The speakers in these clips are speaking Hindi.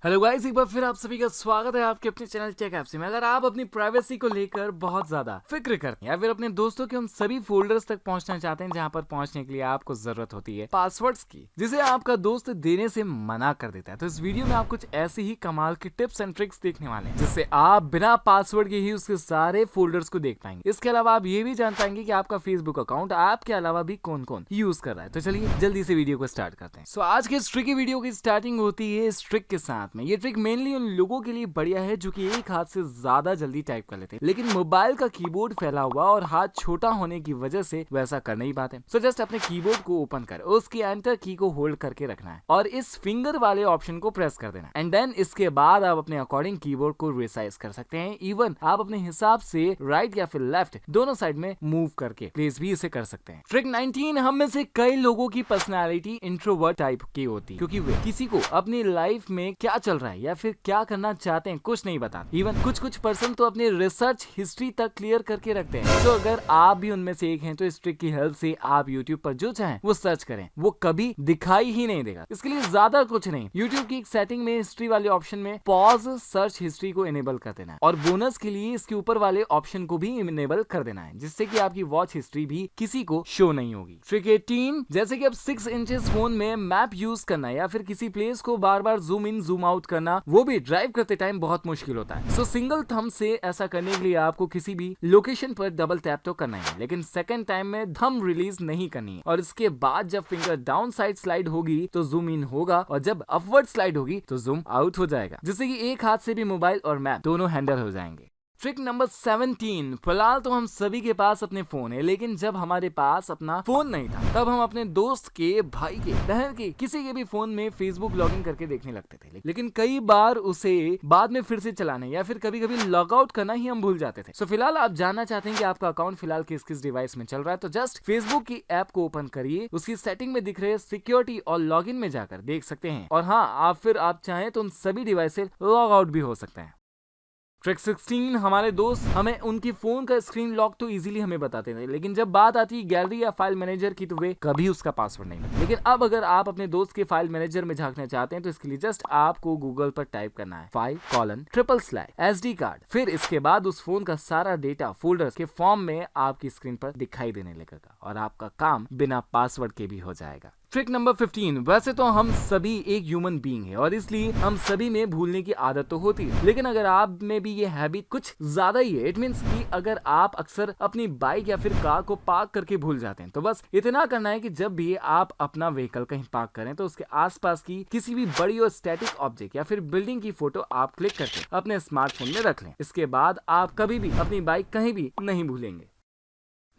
हेलो गाइस, एक बार फिर आप सभी का स्वागत है आपके अपने चैनल टेक ऐप में। अगर आप अपनी प्राइवेसी को लेकर बहुत ज्यादा फिक्र करते हैं या फिर अपने दोस्तों के उन सभी फोल्डर्स तक पहुंचना चाहते हैं जहां पर पहुंचने के लिए आपको जरूरत होती है पासवर्ड्स की, जिसे आपका दोस्त देने से मना कर देता है, तो इस वीडियो में आप कुछ ऐसी ही कमाल की टिप्स एंड ट्रिक्स देखने वाले हैं जिससे आप बिना पासवर्ड के ही उसके सारे फोल्डर्स को देख पाएंगे। इसके अलावा आप ये भी जान पाएंगे कि आपका फेसबुक अकाउंट ऐप के अलावा भी कौन कौन यूज कर रहा है। तो चलिए जल्दी से वीडियो को स्टार्ट करते हैं। आज के इस ट्रिकी वीडियो की स्टार्टिंग होती है इस ट्रिक के साथ में। ये ट्रिक मेनली उन लोगों के लिए बढ़िया है जो कि एक हाथ से ज्यादा जल्दी टाइप कर लेते हैं, लेकिन मोबाइल का कीबोर्ड फैला हुआ और हाथ छोटा होने की वजह से वैसा कर नहीं पाते। सो जस्ट अपने कीबोर्ड को ओपन कर उसकी एंटर की को होल्ड करके रखना है और इस फिंगर वाले ऑप्शन को प्रेस कर देना एंड देन इसके बाद आप अपने अकॉर्डिंग कीबोर्ड को रिसाइज कर सकते हैं। इवन आप अपने हिसाब से राइट या फिर लेफ्ट दोनों साइड में मूव करके प्लेस भी इसे कर सकते हैं। ट्रिक 19, हम में से कई लोगों की पर्सनालिटी इंट्रोवर्ट टाइप की होती है क्योंकि वे किसी को अपनी लाइफ में क्या चल रहा है या फिर क्या करना चाहते हैं कुछ नहीं बताते। इवन कुछ पर्सन तो अपनी रिसर्च हिस्ट्री तक क्लियर करके रखते हैं। तो अगर आप भी उनमें से एक हैं तो इस ट्रिक की हेल्प से आप यूट्यूब पर जो चाहें वो सर्च करें, वो कभी दिखाई ही नहीं देगा। इसके लिए ज्यादा कुछ नहीं, यूट्यूब की एक सेटिंग में हिस्ट्री वाले ऑप्शन में पॉज सर्च हिस्ट्री को इनेबल कर देना है और बोनस के लिए इसके ऊपर वाले ऑप्शन को भी इनेबल कर देना है जिससे कि आपकी वॉच हिस्ट्री भी किसी को शो नहीं होगी। ट्रिक 18, जैसे कि अब 6 इंचेस फोन में मैप यूज करना या फिर किसी प्लेस को बार बार जूम इन जूम आउट करना, वो भी ड्राइव करते टाइम बहुत मुश्किल होता है। सो सिंगल थंब से ऐसा करने के लिए आपको किसी भी लोकेशन पर डबल टैप तो करना है, लेकिन सेकंड टाइम में थंब रिलीज नहीं करनी है और इसके बाद जब फिंगर डाउन साइड स्लाइड होगी तो जूम इन होगा और जब अपवर्ड स्लाइड होगी तो जूम आउट हो जाएगा, जिससे कि एक हाथ से भी मोबाइल और मैप दोनों हैंडल हो जाएंगे। ट्रिक नंबर 17, फिलहाल तो हम सभी के पास अपने फोन है, लेकिन जब हमारे पास अपना फोन नहीं था तब हम अपने दोस्त के, भाई के, बहन के, किसी के भी फोन में फेसबुक लॉगिन करके देखने लगते थे, लेकिन कई बार उसे बाद में फिर से चलाने या फिर कभी कभी लॉग आउट करना ही हम भूल जाते थे। सो फिलहाल आप जानना चाहते हैं कि आपका अकाउंट फिलहाल किस किस डिवाइस में चल रहा है, तो जस्ट फेसबुक की ऐप को ओपन करिए, उसकी सेटिंग में दिख रहे सिक्योरिटी और लॉगिन में जाकर देख सकते हैं और हाँ आप चाहें तो उन सभी डिवाइस से लॉग आउट भी हो सकते हैं। ट्रिक 16, हमारे दोस्त हमें उनकी फोन का स्क्रीन लॉक तो इजीली हमें बताते थे, लेकिन जब बात आती है गैलरी या फाइल मैनेजर की तो वे कभी उसका पासवर्ड नहीं बताते। लेकिन अब अगर आप अपने दोस्त के फाइल मैनेजर में झांकना चाहते हैं तो इसके लिए जस्ट आपको गूगल पर टाइप करना है file://SD कार्ड, फिर इसके बाद उस फोन का सारा डेटा फोल्डर के फॉर्म में आपकी स्क्रीन पर दिखाई देने लगेगा और आपका काम बिना पासवर्ड के भी हो जाएगा। ट्रिक नंबर 15, वैसे तो हम सभी एक ह्यूमन बीइंग है और इसलिए हम सभी में भूलने की आदत तो होती है, लेकिन अगर आप में भी ये हैबिट कुछ ज्यादा ही है, इट मींस कि अगर आप अक्सर अपनी बाइक या फिर कार को पार्क करके भूल जाते हैं, तो बस इतना करना है कि जब भी आप अपना व्हीकल कहीं पार्क करें तो उसके आसपास की किसी भी बड़ी और स्टैटिक ऑब्जेक्ट या फिर बिल्डिंग की फोटो आप क्लिक करके अपने स्मार्टफोन में रख लें। इसके बाद आप कभी भी अपनी बाइक कहीं भी नहीं भूलेंगे।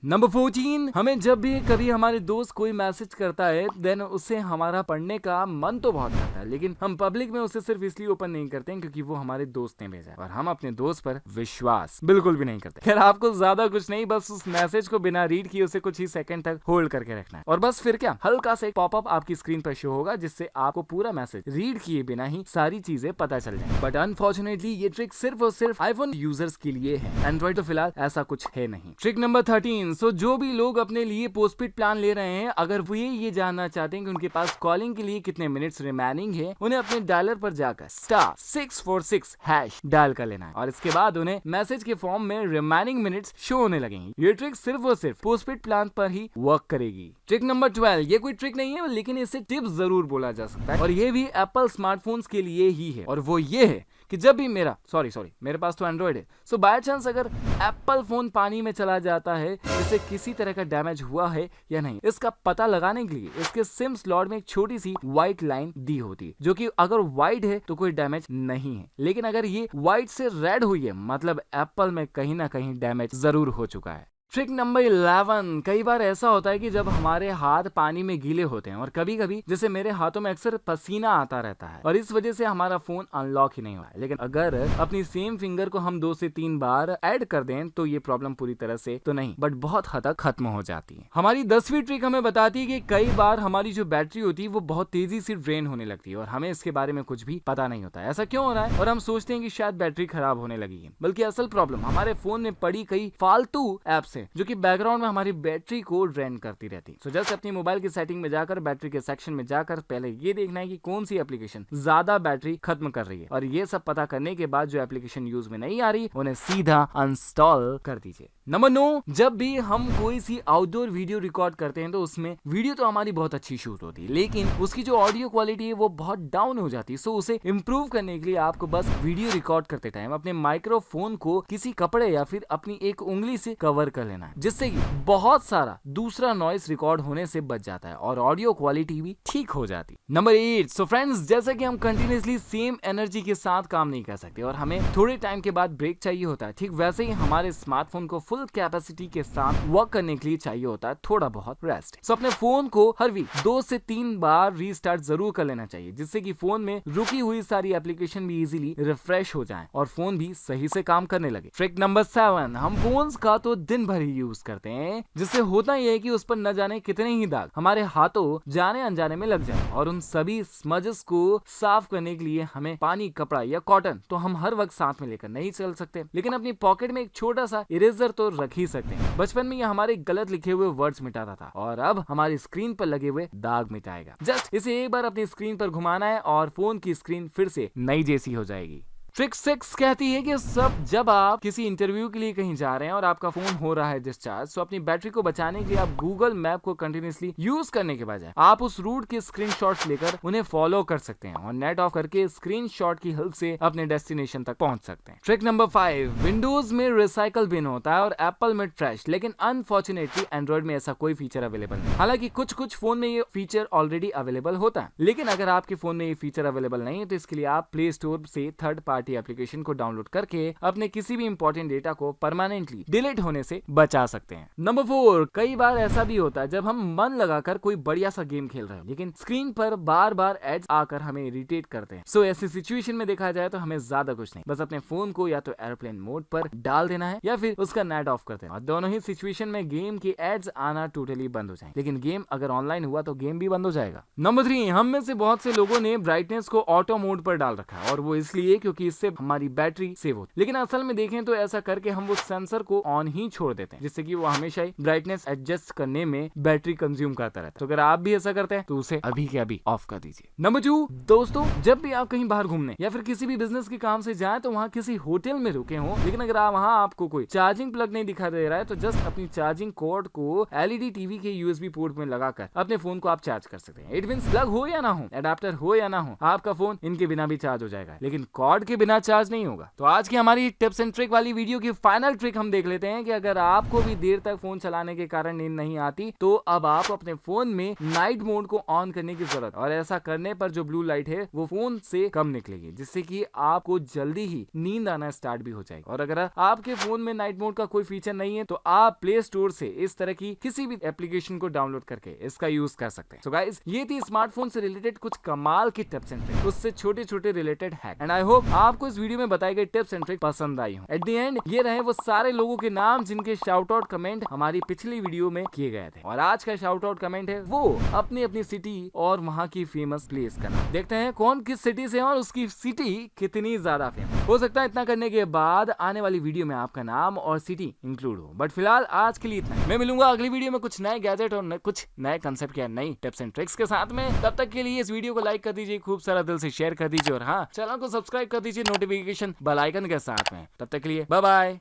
नंबर 14, हमें जब भी कभी हमारे दोस्त कोई मैसेज करता है देन उसे हमारा पढ़ने का मन तो बहुत करता है, लेकिन हम पब्लिक में उसे सिर्फ इसलिए ओपन नहीं करते हैं क्योंकि वो हमारे दोस्त ने भेजा है और हम अपने दोस्त पर विश्वास बिल्कुल भी नहीं करते। खैर आपको ज्यादा कुछ नहीं, बस उस मैसेज को बिना रीड किए उसे कुछ ही सेकंड तक होल्ड करके रखना है और बस फिर क्या, हल्का सा एक पॉपअप आपकी स्क्रीन पर शो होगा जिससे आपको पूरा मैसेज रीड किए बिना ही सारी चीजें पता चल जाए। बट अनफॉर्चुनेटली ये ट्रिक सिर्फ और सिर्फ आईफोन यूजर्स के लिए है, एंड्रॉइड तो फिलहाल ऐसा कुछ है नहीं। ट्रिक नंबर 13, सो जो भी लोग अपने लिए पोस्टपेड प्लान ले रहे हैं, अगर वो ये जानना चाहते हैं कि उनके पास कॉलिंग के लिए कितने मिनट्स रिमेनिंग है, उन्हें अपने डायलर पर जाकर *646# डायल कर लेना है और इसके बाद उन्हें मैसेज के फॉर्म में रिमेनिंग मिनट्स शो होने लगेंगे। ये ट्रिक सिर्फ और सिर्फ पोस्टपेड प्लान पर ही वर्क करेगी। ट्रिक नंबर 12, ये कोई ट्रिक नहीं है लेकिन इसे टिप्स जरूर बोला जा सकता है और ये भी एप्पल स्मार्टफोन्स के लिए ही है और वो ये है कि जब भी मेरे पास तो एंड्रॉइड है, सो बाय चांस अगर एप्पल फोन पानी में चला जाता है, जिससे किसी तरह का डैमेज हुआ है या नहीं, इसका पता लगाने के लिए इसके सिम स्लॉट में एक छोटी सी व्हाइट लाइन दी होती है जो कि अगर व्हाइट है तो कोई डैमेज नहीं है, लेकिन अगर ये व्हाइट से रेड हुई है मतलब एप्पल में कहीं ना कहीं डैमेज जरूर हो चुका है। ट्रिक नंबर 11, कई बार ऐसा होता है कि जब हमारे हाथ पानी में गीले होते हैं और कभी कभी जैसे मेरे हाथों में अक्सर पसीना आता रहता है और इस वजह से हमारा फोन अनलॉक ही नहीं हुआ है, लेकिन अगर अपनी सेम फिंगर को हम 2 से 3 बार ऐड कर दें तो ये प्रॉब्लम पूरी तरह से तो नहीं बट बहुत हद तक खत्म हो जाती है। हमारी 10वीं ट्रिक हमें बताती है कि कई बार हमारी जो बैटरी होती है वो बहुत तेजी से ड्रेन होने लगती है और हमें इसके बारे में कुछ भी पता नहीं होता है ऐसा क्यों हो रहा है और हम सोचते हैं कि शायद बैटरी खराब होने लगी है, बल्कि असल प्रॉब्लम हमारे फोन में पड़ी कई फालतू एप्स है जो कि बैकग्राउंड में हमारी बैटरी को ड्रेन करती रहती। सो जस्ट अपनी मोबाइल की सेटिंग में जाकर बैटरी के सेक्शन में जाकर पहले ये देखना है कि कौन सी एप्लीकेशन ज्यादा बैटरी खत्म कर रही है, और ये सब पता करने के बाद जो एप्लीकेशन यूज में नहीं आ रही उन्हें सीधा अनइंस्टॉल कर दीजिए। नंबर 9, जब भी हम कोई सी आउटडोर वीडियो रिकॉर्ड करते हैं तो उसमें वीडियो तो हमारी बहुत अच्छी शूट होती है, लेकिन उसकी जो ऑडियो क्वालिटी है वो बहुत डाउन हो जाती है। सो उसे इंप्रूव करने के लिए आपको बस वीडियो रिकॉर्ड करते टाइम अपने माइक्रोफोन को किसी कपड़े या फिर अपनी एक उंगली से कवर कर लेना है, जिससे कि बहुत सारा दूसरा नॉइस रिकॉर्ड होने से बच जाता है और ऑडियो क्वालिटी भी ठीक हो जाती। नंबर 8, सो फ्रेंड्स, जैसे कि हम कंटिन्यूअसली सेम एनर्जी के साथ काम नहीं कर सकते और हमें थोड़े टाइम के बाद ब्रेक चाहिए होता है, ठीक वैसे ही हमारे स्मार्टफोन को फुल कैपेसिटी के साथ वर्क करने के लिए चाहिए होता है थोड़ा बहुत रेस्ट। सो अपने फोन को हर वीक 2 से 3 बार रीस्टार्ट जरूर कर लेना चाहिए, जिससे कि फोन में रुकी हुई सारी एप्लीकेशन भी इजीली रिफ्रेश हो जाएं और फोन भी सही से काम करने लगे। ट्रिक नंबर 7, हम फोन्स का तो दिन भर ही यूज करते हैं, जिससे होता यह है कि उस पर न जाने कितने ही दाग हमारे हाथों जाने अनजाने में लग जाए, और उन सभी स्मजेस को साफ करने के लिए हमें पानी, कपड़ा या कॉटन तो हम हर वक्त साथ में लेकर नहीं चल सकते, लेकिन अपनी पॉकेट में एक छोटा सा इरेजर तो रख ही सकते हैं। बचपन में यह हमारे गलत लिखे हुए वर्ड्स मिटाता था और अब हमारी स्क्रीन पर लगे हुए दाग मिटाएगा। जस्ट इसे एक बार अपनी स्क्रीन पर घुमाना है और फोन की स्क्रीन फिर से नई जैसी हो जाएगी। ट्रिक 6 कहती है कि जब आप किसी इंटरव्यू के लिए कहीं जा रहे हैं और आपका फोन हो रहा है डिस्चार्ज, तो अपनी बैटरी को बचाने के लिए आप गूगल मैप को कंटिन्यूअसली यूज करने के बजाय आप उस रूट के स्क्रीनशॉट्स लेकर उन्हें फॉलो कर सकते हैं और नेट ऑफ करके स्क्रीनशॉट की हेल्प से अपने डेस्टिनेशन तक पहुंच सकते हैं। ट्रिक नंबर 5, विंडोज में रिसाइकल बिन होता है और एप्पल में ट्रैश, लेकिन अनफॉर्चुनेटली एंड्रॉइड में ऐसा कोई फीचर अवेलेबल नहीं। हालांकि कुछ फोन में ये फीचर ऑलरेडी अवेलेबल होता है, लेकिन अगर आपके फोन में ये फीचर अवेलेबल नहीं है तो इसके लिए आप प्ले स्टोर से थर्ड पार्टी एप्लीकेशन को डाउनलोड करके अपने किसी भी इंपॉर्टेंट डेटा को परमानेंटली डिलीट होने से बचा सकते हैं। नंबर 4, कई बार ऐसा भी होता है जब हम मन लगाकर कोई बढ़िया सा गेम खेल रहे हैं, लेकिन स्क्रीन पर बार बार एड्स आकर हमें इरिटेट करते हैं। सो ऐसी सिचुएशन में देखा जाए तो हमें ज्यादा कुछ नहीं, बस अपने फोन को या तो एयरप्लेन मोड पर डाल देना है या फिर उसका नेट ऑफ कर देना, और दोनों ही सिचुएशन में गेम के एड्स आना टोटली बंद हो जाएंगे। लेकिन गेम अगर ऑनलाइन हुआ तो गेम भी बंद हो जाएगा। नंबर 3, हम में से बहुत से लोगों ने ब्राइटनेस को ऑटो मोड पर डाल रखा है, और वो इसलिए क्योंकि इससे हमारी बैटरी सेव होती है, लेकिन असल में देखें तो ऐसा करके हम वो सेंसर को ऑन ही छोड़ देते हैं, जिससे कि वो हमेशा ही ब्राइटनेस एडजस्ट करने में बैटरी कंज्यूम करता रहता है। तो अगर आप भी ऐसा करते हैं तो उसे अभी के अभी ऑफ कर दीजिए। नंबर 2, दोस्तों, जब भी आप कहीं बाहर घूमने या फिर किसी भी बिजनेस के काम से जाएं तो वहाँ किसी होटल में रुके हों, लेकिन अगर वहाँ आपको कोई चार्जिंग प्लग नहीं दिखा दे रहा है तो जस्ट अपनी चार्जिंग कॉर्ड को एलईडी टीवी के यूएसबी पोर्ट में लगाकर अपने फोन को आप चार्ज कर सकते हैं। इट मींस प्लग हो या ना हो, एडाप्टर हो या ना हो, आपका फोन इनके बिना भी चार्ज हो जाएगा, लेकिन कॉर्ड के बिना चार्ज नहीं होगा। तो आज की हमारी टिप्स एंड ट्रिक वाली वीडियो की फाइनल ट्रिक हम देख लेते हैं कि अगर आपको भी देर तक फोन चलाने के कारण नींद नहीं आती तो अब आप अपने फोन में नाइट मोड को ऑन करने की जरूरत, और ऐसा करने पर जो ब्लू लाइट है वो फोन से कम निकलेगी, जिससे कि आपको जल्दी ही नींद आना स्टार्ट भी हो जाएगी। और अगर आपके फोन में नाइट मोड का कोई फीचर नहीं है तो आप प्ले स्टोर से इस तरह की किसी भी एप्लीकेशन को डाउनलोड करके इसका यूज कर सकते हैं। सो गाइस, ये थी स्मार्टफोन से रिलेटेड कुछ कमाल की टिप्स एंड ट्रिक, उससे छोटे छोटे related hack, and I hope आपको इस वीडियो में बताई गई टिप्स एंड ट्रिक पसंद आई हो। एट द एंड ये रहे वो सारे लोगों के नाम जिनके शाउट आउट कमेंट हमारी पिछली वीडियो में किए गए थे, और आज का शाउट आउट कमेंट है वो अपनी अपनी सिटी और वहाँ की फेमस प्लेस का नाम। देखते हैं कौन किस सिटी से है और उसकी सिटी कितनी ज्यादा फेमस। हो सकता है इतना करने के बाद आने वाली वीडियो में आपका नाम और सिटी इंक्लूड हो, बट फिलहाल आज के लिए इतना। मैं मिलूंगा अगली वीडियो में कुछ नए गैजेट और कुछ नए कंसेप्ट या नई टिप्स एंड ट्रिक्स के साथ में। तब तक के लिए इस वीडियो को लाइक कर दीजिए, खूब सारा दिल से शेयर कर दीजिए, और हाँ, चैनल को सब्सक्राइब कर दीजिए नोटिफिकेशन बेल आइकन के साथ में। तब तक के लिए बाय बाय।